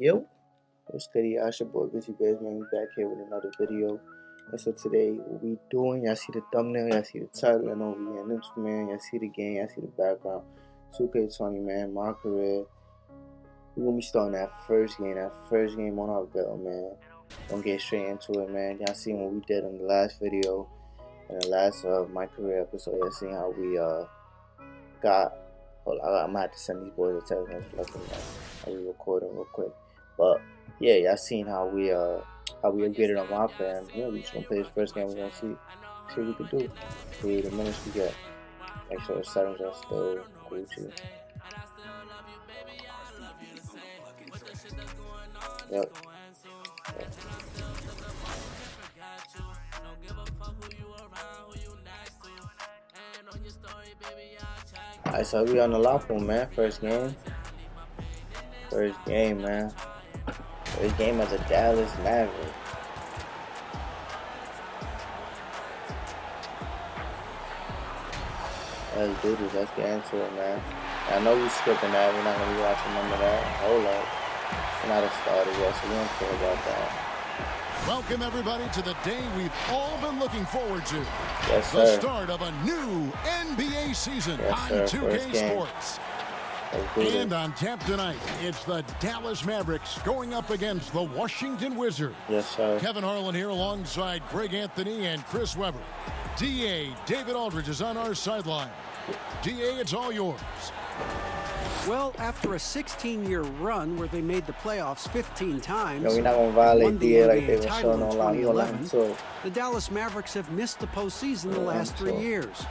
Yo, what's good, y'all? It's your boy BIZZY man. We back here with another video. And so today, what we doing? Y'all see the thumbnail, y'all see the title, and over here, and man, y'all see the game, y'all see the background. 2K20, man, Mycareer. We're gonna be starting that first game on our belt, man. Gonna get straight into it, man. Y'all seen what we did in the last video, in the last Mycareer episode. Y'all seen how we got. Hold on, I'm gonna have to send these boys a text message, man. I'll be recording real quick. But yeah, y'all seen how we upgraded on my plan. Yeah, we just gonna play this first game. We're gonna see what we can do. See the minutes we get. Make sure the settings are still Gucci. Yep. Alright, so we on the Lapo, man. First game, man. First game as a Dallas Maverick. Let's do this. Let's get into it, man. I know we skipping that. We're not gonna be watching none of that. Hold up. We're not started yet, so we don't care about that. Welcome everybody to the day we've all been looking forward to. Yes, sir. The start of a new NBA season on 2K Sports. And on tap tonight, it's the Dallas Mavericks going up against the Washington Wizards. Yes, sir. Kevin Harlan here alongside Greg Anthony and Chris Webber. DA, David Aldridge is on our sideline. DA, it's all yours. Well, after a 16-year run where they made the playoffs 15 times, we're not gonna violate DA like they were title showing in online. 2011, the Dallas Mavericks have missed the postseason the last 3 years.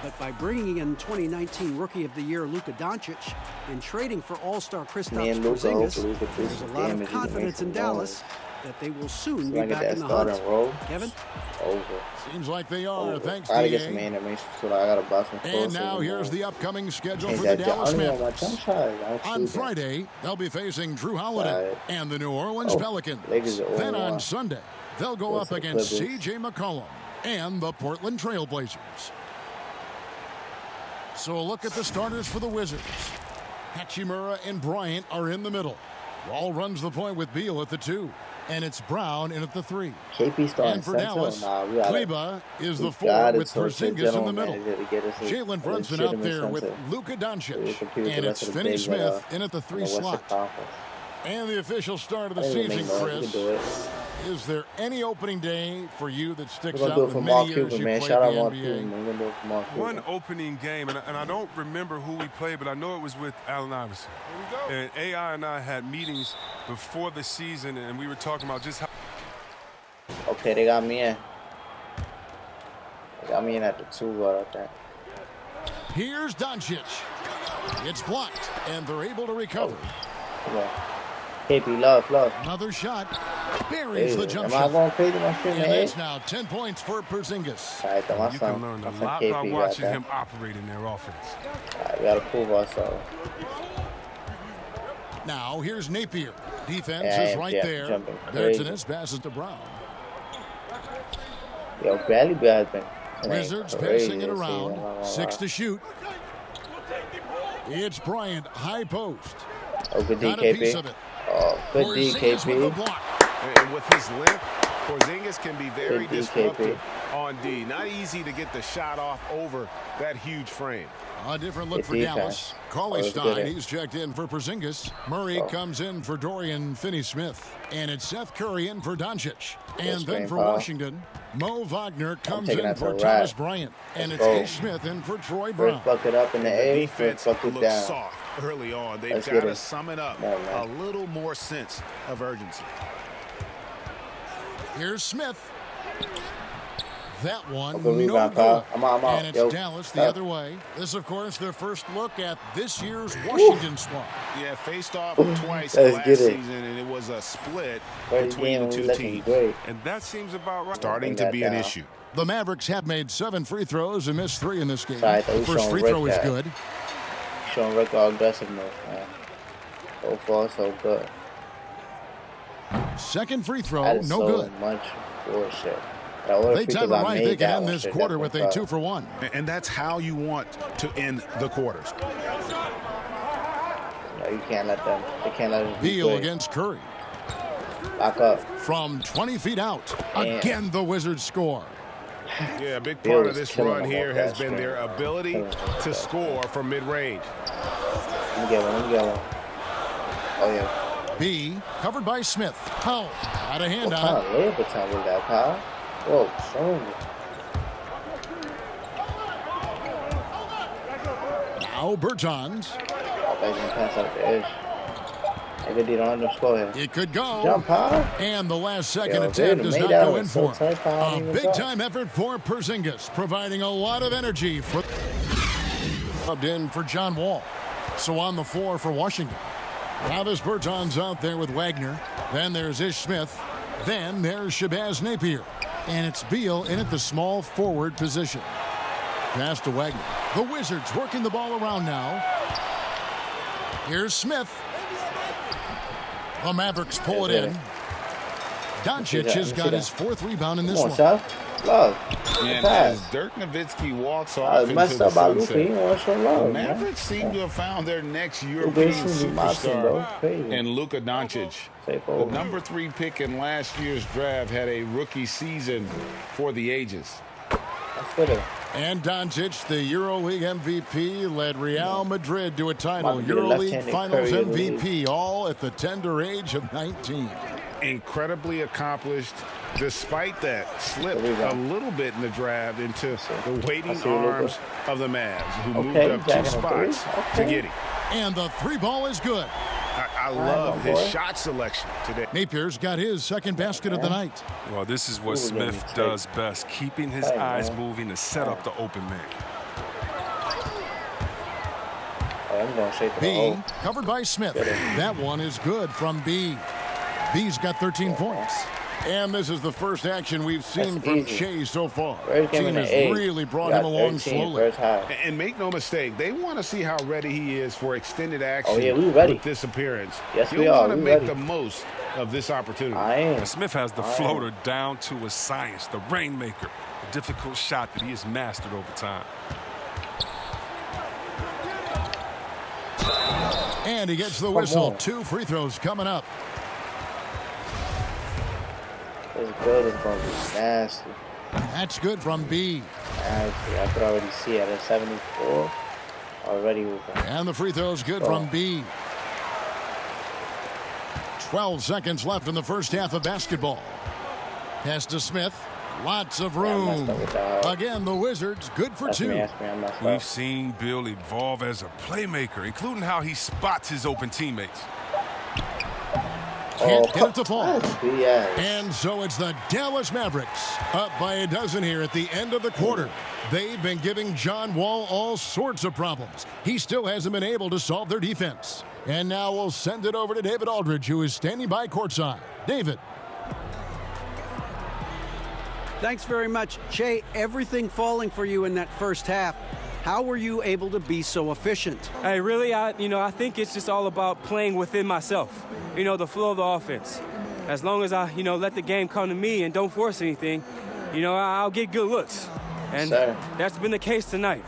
But by bringing in 2019 Rookie of the Year Luka Doncic and trading for All-Star Kristaps Porzingis, there's a lot of confidence in Dallas that they will soon be back in the hunt. Kevin? Over. Seems like they are. Thanks, I DA. get some animation, so I gotta buy some. And now here's the upcoming schedule for the Dallas Mavericks. On Friday, they'll be facing Drew Holiday and the New Orleans Pelicans. Then on Sunday, they'll go up against CJ McCollum and the Portland Trail Blazers. So a look at the starters for the Wizards. Hachimura and Bryant are in the middle. Wall runs the point with Beal at the 2. And it's Brown in at the 3. KP starting and for Dallas, Kleba is the 4 with Porzingis in the middle. Jalen Brunson out there with Luka Doncic. And it's Finney-Smith in at the 3 slot. And the official start of the season, Chris. Is there any opening day for you that sticks out in the many years you played the NBA? One opening game, and I don't remember who we played, but I know it was with Allen Iverson. And AI and I had meetings before the season, and we were talking about just how... Okay, they got me in. They got me in at the 2, I think. Here's Doncic. It's blocked, and they're able to recover. Come on. KP, love. Another shot. Buries the jump shot. Am I going crazy, my friend? And that's now 10 points for Porzingis. All right, you can learn a lot by watching him operate in their offense. All right, we got to prove ourselves. Now, here's Napier. Defense is right there. Bertans passes to Brown. Yo, Bradley has been Wizards passing it around. 6 to shoot. It's Bryant, high post. Oh, good D, KP. Oh, good D, KP. And with his length, Porzingis can be very disruptive on D. Not easy to get the shot off over that huge frame. A different look for Dallas. Cauley-Stein, he's checked in for Porzingis. Murray comes in for Dorian Finney-Smith. And it's Seth Curry in for Doncic. And then for Washington, Mo Wagner comes in for Thomas Bryant. And it's Ish Smith in for Troy Brown. First bucket up in the A, defense bucket looks down. soft early on. They've got to sum it up. A little more sense of urgency. Here's Smith. That one, no good. I'm out. And it's Dallas the other way. This, of course, their first look at this year's Washington squad. Yeah, faced off twice last season, and it was a split between the two teams. And that seems about right. Starting to be an issue. The Mavericks have made 7 free throws and missed 3 in this game. The first free throw is good. Showing Rick all aggressiveness, man. So far, so good. Second free throw, no good. Much bullshit. They time it right. They can end this quarter with a 2-for-1. And that's how you want to end the quarters. You can't let them. They can't let them. Beal against Curry. Back up. From 20 feet out. Again, the Wizards score. Yeah, a big part of this run here has been their ability to score from mid-range. Let me get one. Oh, yeah. B, covered by Smith. Powell, out of hand on it. What time was that, Powell? Whoa, show me. Now Bertans. Oh, he's going to pass out the edge. It could go. Jump, Powell. And the last second attempt does not go in for him. A big-time effort for Porzingis, providing a lot of energy for subbed in for John Wall. So on the floor for Washington. Travis Bertans out there with Wagner. Then there's Ish Smith. Then there's Shabazz Napier. And it's Beal in at the small forward position. Pass to Wagner. The Wizards working the ball around now. Here's Smith. The Mavericks pull it in. Doncic has got his fourth rebound in this one. Love. And as Dirk Nowitzki walks off into the sunset, the Mavericks seem to have found their next European superstar in Luka Doncic. The number 3 pick in last year's draft had a rookie season for the ages. And Doncic, the EuroLeague MVP, led Real Madrid to a title. EuroLeague Finals MVP, all at the tender age of 19. Incredibly accomplished. Despite that, slipped a little bit in the draft into the waiting arms of the Mavs, who moved up 2 spots to get him. And the 3-ball is good. I love his shot selection today. Napier's got his second basket of the night. Well, this is what Smith does best, keeping his eyes moving to set up the open man. B, covered by Smith. That one is good from B. B's got 13 points. And this is the first action we've seen from Shea so far. Team has really brought him along slowly. And make no mistake, they want to see how ready he is for extended action with this appearance. He'll want to make the most of this opportunity. Smith has the floater down to a science, the rainmaker, a difficult shot that he has mastered over time. And he gets the whistle. 2 free throws coming up. It's good. It's going to be nasty. That's good from B. Nasty. I could already see it at 74. Already with him. And the free throw's good from B. 12 seconds left in the first half of basketball. Pass to Smith. Lots of room. Again, the Wizards good for 2. We've seen Bill evolve as a playmaker, including how he spots his open teammates. Can't get it to fall. And so it's the Dallas Mavericks up by a dozen here at the end of the quarter. They've been giving John Wall all sorts of problems. He still hasn't been able to solve their defense. And now we'll send it over to David Aldridge, who is standing by courtside. David. Thanks very much. Shea, everything falling for you in that first half. How were you able to be so efficient? Hey, really, I think it's just all about playing within myself. The flow of the offense. As long as I, let the game come to me and don't force anything, I'll get good looks. And that's been the case tonight.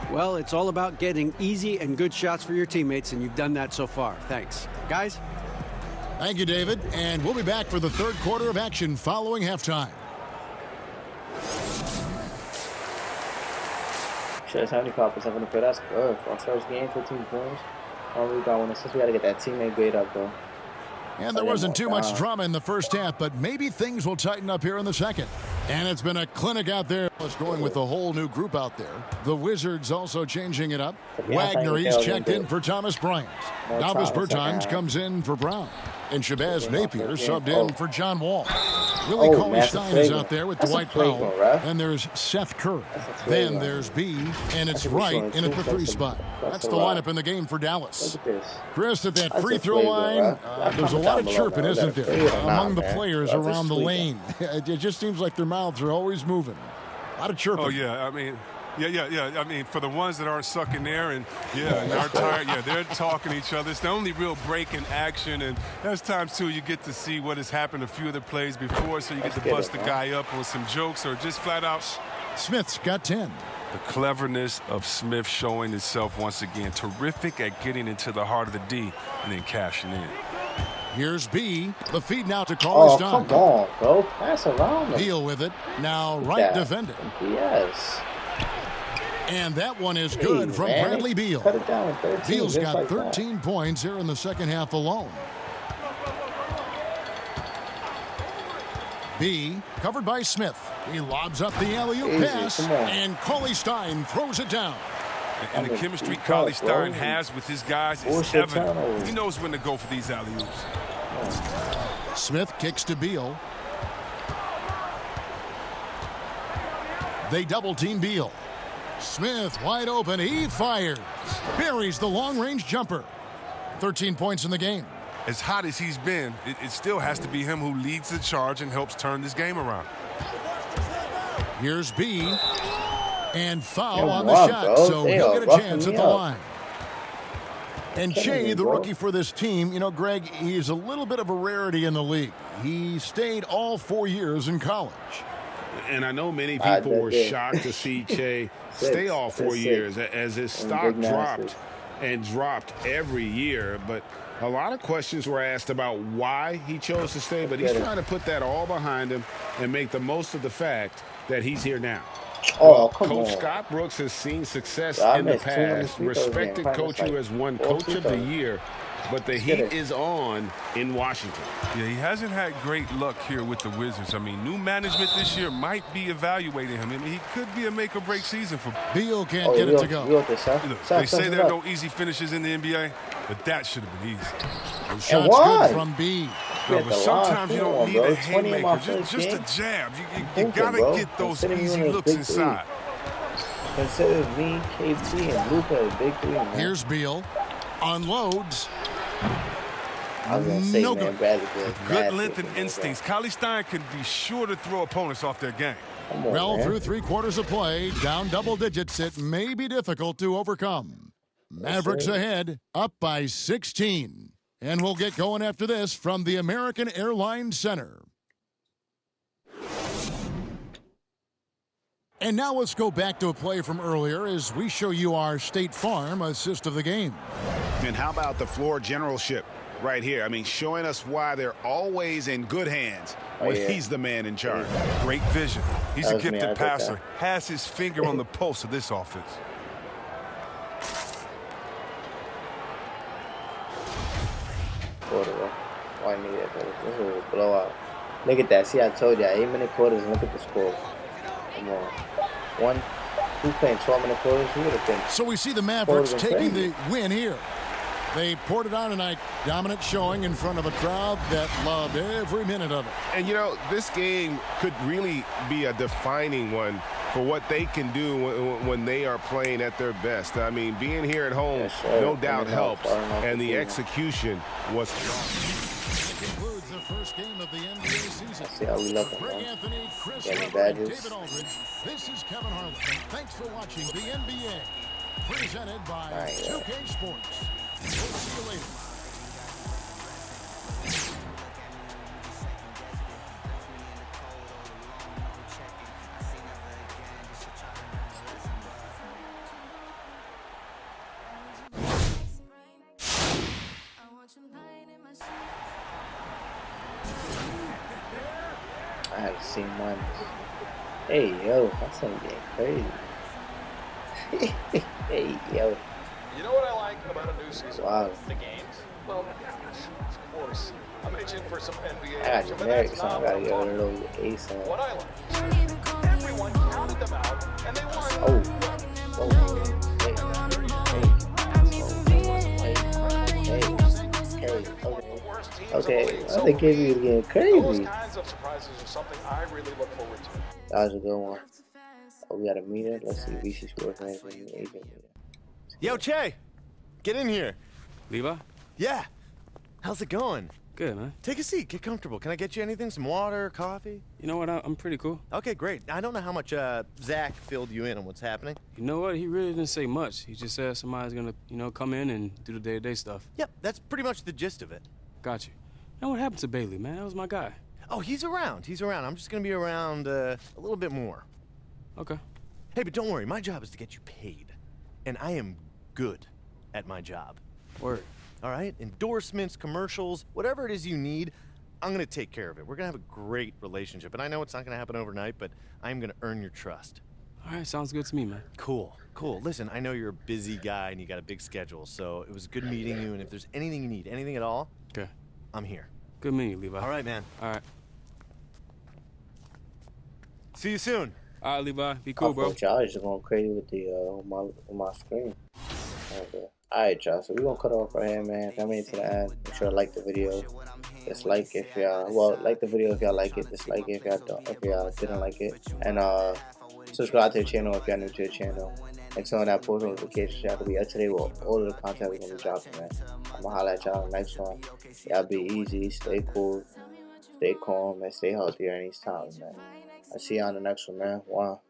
Well, it's all about getting easy and good shots for your teammates, and you've done that so far. Thanks. Guys? Thank you, David. And we'll be back for the third quarter of action following halftime. Shit, 75% for that's good. For our first game, 15 points. We got 1 assist. We got to get that teammate grade up, though. And there wasn't too much drama in the first half, but maybe things will tighten up here in the second. And it's been a clinic out there. It's going with a whole new group out there. The Wizards also changing it up. Wagner, he's checked in for Thomas Bryant. Davis Bertans comes in for Brown. And Shabazz Napier subbed in for John Wall. Willie Cauley-Stein is out there with Dwight Powell. And there's Seth Curry. Then there's B, and it's Wright in at the 3 spot. That's the lineup in the game for Dallas. Chris, at that free throw line, there's a lot of chirping, isn't there, among the players around the lane. It just seems like their mouths are always moving. A lot of chirping. Oh, yeah. I mean, for the ones that aren't sucking there and, are tired, they're talking to each other. It's the only real break in action, and there's times, too, you get to see what has happened a few of the plays before, so you get to bust the guy up with some jokes or just flat out. Smith's got 10. The cleverness of Smith showing itself once again. Terrific at getting into the heart of the D and then cashing in. Here's B. The feed now to Cauley Stein. Come on, bro. Pass around him. Deal with it. Now right defender. Yes. And that one is good from Bradley Beal. Cut it down 13, Beal's got like 13 points here in the second half alone. B, covered by Smith. He lobs up the alley-oop pass, and Cauley Stein throws it down. And the chemistry Cauley Stein has with his guys is evident. He knows when to go for these alley-oops. Smith kicks to Beal. They double-team Beal. Smith wide open. He fires. Buries the long-range jumper. 13 points in the game. As hot as he's been, it still has to be him who leads the charge and helps turn this game around. Here's B. And foul on the shot, so he'll get a chance at the line. And Shea, the rookie for this team, you know, Greg, he's a little bit of a rarity in the league. He stayed all 4 years in college. And I know many people were shocked to see Shea stay all 4 years as his stock dropped and dropped every year. But a lot of questions were asked about why he chose to stay, but he's trying to put that all behind him and make the most of the fact that he's here now. Coach Scott Brooks has seen success in the past, respected coach who has won Coach of the Year, but the heat is on in Washington. Yeah, he hasn't had great luck here with the Wizards. I mean, new management this year might be evaluating him. I mean, he could be a make-or-break season for Beal. Can't get it to go. They say there are no easy finishes in the NBA, but that should have been easy. Shot's good from B. No, but sometimes you don't need a haymaker, just a jab. You gotta get those easy looks inside. Consider me, KP, and Luka a big three. Here's Beal. Unloads. I was going to say, no man, good. Bradley Good length and instincts. Cauley Stein can be sure to throw opponents off their game. Well, through 3 quarters of play, down double digits, it may be difficult to overcome. Mavericks ahead, up by 16. And we'll get going after this from the American Airlines Center. And now let's go back to a play from earlier as we show you our State Farm assist of the game. And how about the floor generalship right here? I mean, showing us why they're always in good hands when he's the man in charge. Great vision. He's a gifted passer. Has his finger on the pulse of this offense. Why need it? This is a blowout. Look at that. See, I told you. 8-minute quarters. And look at the score. Come on. Who's playing 12-minute quarters? Who would have been? So we see the Mavericks taking the win here. They poured it on tonight. Dominant showing in front of a crowd that loved every minute of it. And, you know, this game could really be a defining one for what they can do when they are playing at their best. I mean, being here at home, no doubt helps. And the execution was concludes the first game of the NBA season. See how we love it, man. Getting badges. This is Kevin Harlan. Thanks for watching the NBA. Presented by 2K Sports. We'll see you later. I haven't seen one. Hey, yo, that's gonna get crazy. Hey, yo. You know what I like about a new season? Wow. The games? Well, of course. I'm itching for some NBA I got action, but generic, that's so I not gotta what get a I'm little ace on. What I like. Everyone counted them out, and they won. Okay, I think KB is getting crazy. Those kinds of surprises are something I really look forward to. That was a good one. Oh, we got a meeting. Let's see. BC Sports Management Agent. Yo, Che, get in here. Levi? Yeah. How's it going? Good, man. Take a seat. Get comfortable. Can I get you anything? Some water, coffee? You know what? I'm pretty cool. Okay, great. I don't know how much Zach filled you in on what's happening. You know what? He really didn't say much. He just said somebody's gonna, come in and do the day-to-day stuff. Yep, that's pretty much the gist of it. Got you. Now what happened to Bailey, man? That was my guy. Oh, he's around. He's around. I'm just gonna be around a little bit more. Okay. Hey, but don't worry, my job is to get you paid. And I am good at my job. Word. All right? Endorsements, commercials, whatever it is you need, I'm going to take care of it. We're going to have a great relationship. And I know it's not going to happen overnight, but I'm going to earn your trust. All right, sounds good to me, man. Cool. Listen, I know you're a busy guy and you got a big schedule, so it was good meeting you. And if there's anything you need, anything at all, okay, I'm here. Good meeting you, Levi. All right, man. All right. See you soon. All right, Levi. Be cool, bro. Y'all just going crazy with the my screen. Okay. Alright, y'all. So we're gonna cut off right here, man. Coming to the end. Make sure to like the video. Dislike if y'all like the video if y'all like it. Dislike it if y'all didn't like it. And subscribe to the channel if y'all new to the channel. And turn on that post notification so y'all can be up to date with all of the content we're gonna be dropping, man. I'm gonna holla at y'all on the next one. Y'all be easy, stay cool, stay calm, and stay healthy during these times, man. I'll see y'all on the next one, man. Wow.